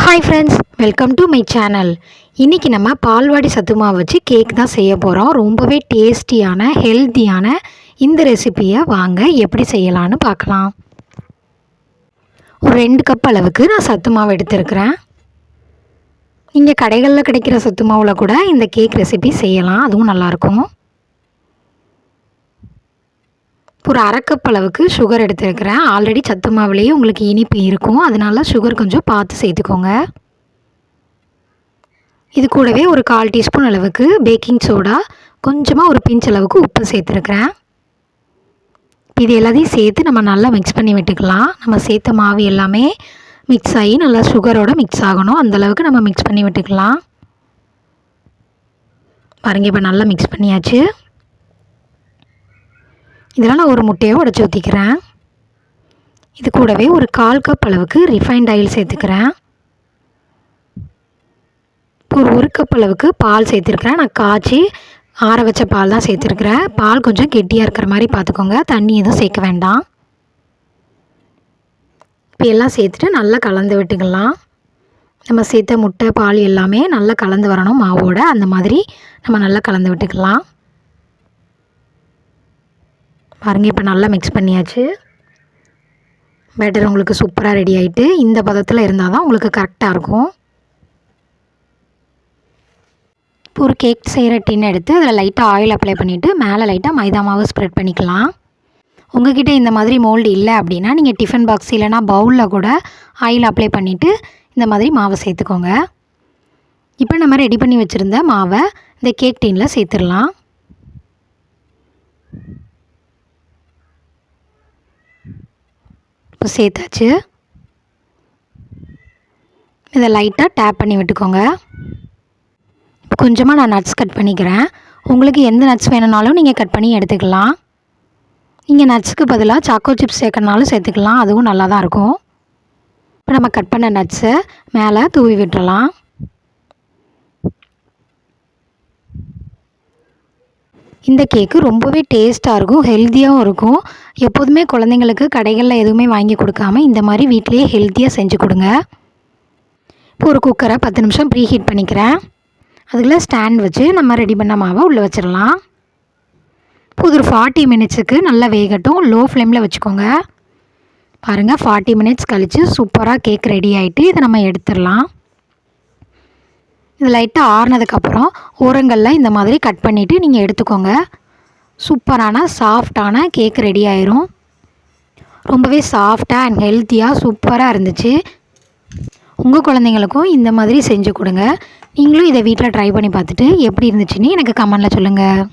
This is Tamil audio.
Hi friends, welcome to my channel. இன்றைக்கி நம்ம பால்வாடி சத்து மாவு வச்சு கேக் தான் செய்ய போகிறோம். ரொம்பவே டேஸ்டியான ஹெல்த்தியான இந்த ரெசிப்பியை வாங்க எப்படி செய்யலான்னு பார்க்கலாம். ஒரு 2 கப் அளவுக்கு நான் சத்து மாவு எடுத்துருக்கிறேன். இங்கே கடைகளில் கிடைக்கிற சத்து மாவில் கூட இந்த கேக் ரெசிபி செய்யலாம், அதுவும் நல்லாயிருக்கும். ஒரு 1/2 கப் அளவுக்கு சுகர் எடுத்துருக்கிறேன். ஆல்ரெடி சத்து மாவுலேயே உங்களுக்கு இனிப்பு இருக்கும், அதனால சுகர் கொஞ்சம் பார்த்து சேர்த்துக்கோங்க. இது கூடவே ஒரு 1/4 டீஸ்பூன் அளவுக்கு பேக்கிங் சோடா, கொஞ்சமாக ஒரு பிஞ்ச் அளவுக்கு உப்பு சேர்த்துருக்குறேன். இது எல்லாத்தையும் சேர்த்து நம்ம நல்லா மிக்ஸ் பண்ணி விட்டுக்கலாம். நம்ம சேர்த்த மாவு எல்லாமே மிக்ஸ் ஆகி நல்லா சுகரோடு மிக்ஸ் ஆகணும், அந்தளவுக்கு நம்ம மிக்ஸ் பண்ணி விட்டுக்கலாம். பாருங்க, இப்போ நல்லா மிக்ஸ் பண்ணியாச்சு. இதெல்லாம் நான் ஒரு முட்டையை உடைச்சி ஊற்றிக்கிறேன். இது கூடவே ஒரு 1/4 கப் அளவுக்கு ரிஃபைண்ட் ஆயில் சேர்த்துக்கிறேன். ஒரு 1 கப் அளவுக்கு பால் சேர்த்துருக்குறேன். நான் காய்ச்சி ஆற வச்ச பால் தான் சேர்த்துருக்குறேன். பால் கொஞ்சம் கெட்டியாக இருக்கிற மாதிரி பார்த்துக்கோங்க, தண்ணி எதுவும் சேர்க்க வேண்டாம். இப்போ எல்லாம் சேர்த்துட்டு நல்லா கலந்து விட்டுக்கலாம். நம்ம சேர்த்த முட்டை பால் எல்லாமே நல்லா கலந்து வரணும் மாவோட, அந்த மாதிரி நம்ம நல்லா கலந்து விட்டுக்கலாம். பாருங்கள், இப்போ நல்லா மிக்ஸ் பண்ணியாச்சு. பேட்டர் உங்களுக்கு சூப்பராக ரெடி ஆகிட்டு இந்த பதத்தில் இருந்தால் தான் உங்களுக்கு கரெக்டாக இருக்கும். இப்போ ஒரு கேக் செய்கிற டின் எடுத்து அதில் லைட்டாக ஆயில் அப்ளை பண்ணிவிட்டு மேலே லைட்டாக மைதா மாவு ஸ்ப்ரெட் பண்ணிக்கலாம். உங்கள்கிட்ட இந்த மாதிரி மோல்டு இல்லை அப்படின்னா நீங்கள் டிஃபன் பாக்ஸ் இல்லைனா பவுலில் கூட ஆயில் அப்ளை பண்ணிவிட்டு இந்த மாதிரி மாவை சேர்த்துக்கோங்க. இப்போ நம்ம ரெடி பண்ணி வச்சுருந்த மாவை இந்த கேக் டின்னில் சேர்த்துடலாம். இப்போ சேர்த்தாச்சு. இதை லைட்டாக டேப் பண்ணி விட்டுக்கோங்க. இப்போ கொஞ்சமாக நான் நட்ஸ் கட் பண்ணிக்கிறேன். உங்களுக்கு எந்த நட்ஸ் வேணும்னாலும் நீங்கள் கட் பண்ணி எடுத்துக்கலாம். நீங்கள் நட்ஸுக்கு பதிலாக சாக்கோ சிப்ஸ் சேர்க்கறனாலும் சேர்த்துக்கலாம், அதுவும் நல்லா தான் இருக்கும். இப்போ நம்ம கட் பண்ண நட்ஸை மேலே தூவி விட்டுறலாம். இந்த கேக்கு ரொம்பவே டேஸ்ட்டாக இருக்கும், ஹெல்த்தியாகவும் இருக்கும். எப்போதுமே குழந்தைங்களுக்கு கடைகளில் எதுவுமே வாங்கி கொடுக்காம இந்த மாதிரி வீட்டிலேயே ஹெல்த்தியாக செஞ்சு கொடுங்க. இப்போ ஒரு குக்கரை 10 நிமிஷம் ப்ரீ ஹீட் பண்ணிக்கிறேன். அதுக்குள்ளே ஸ்டாண்ட் வச்சு நம்ம ரெடி பண்ண மாவை உள்ளே வச்சிடலாம். இப்போ ஒரு 40 மினிட்ஸுக்கு நல்லா வேகட்டும், லோ ஃப்ளேமில் வச்சுக்கோங்க. பாருங்கள், 40 மினிட்ஸ் கழித்து சூப்பராக கேக் ரெடி ஆகிட்டு இதை நம்ம எடுத்துடலாம். இது லைட்டாக ஆறுனதுக்கப்புறம் ஓரங்களில் இந்த மாதிரி கட் பண்ணிவிட்டு நீங்கள் எடுத்துக்கோங்க. சூப்பரான சாஃப்டான கேக் ரெடி ஆயிரும். ரொம்பவே சாஃப்டாக அண்ட் ஹெல்த்தியாக சூப்பராக இருந்துச்சு. உங்கள் குழந்தைங்களுக்கும் இந்த மாதிரி செஞ்சு கொடுங்க. நீங்களும் இதை வீட்டில் ட்ரை பண்ணி பார்த்துட்டு எப்படி இருந்துச்சுன்னு எனக்கு கமெண்டில் சொல்லுங்கள்.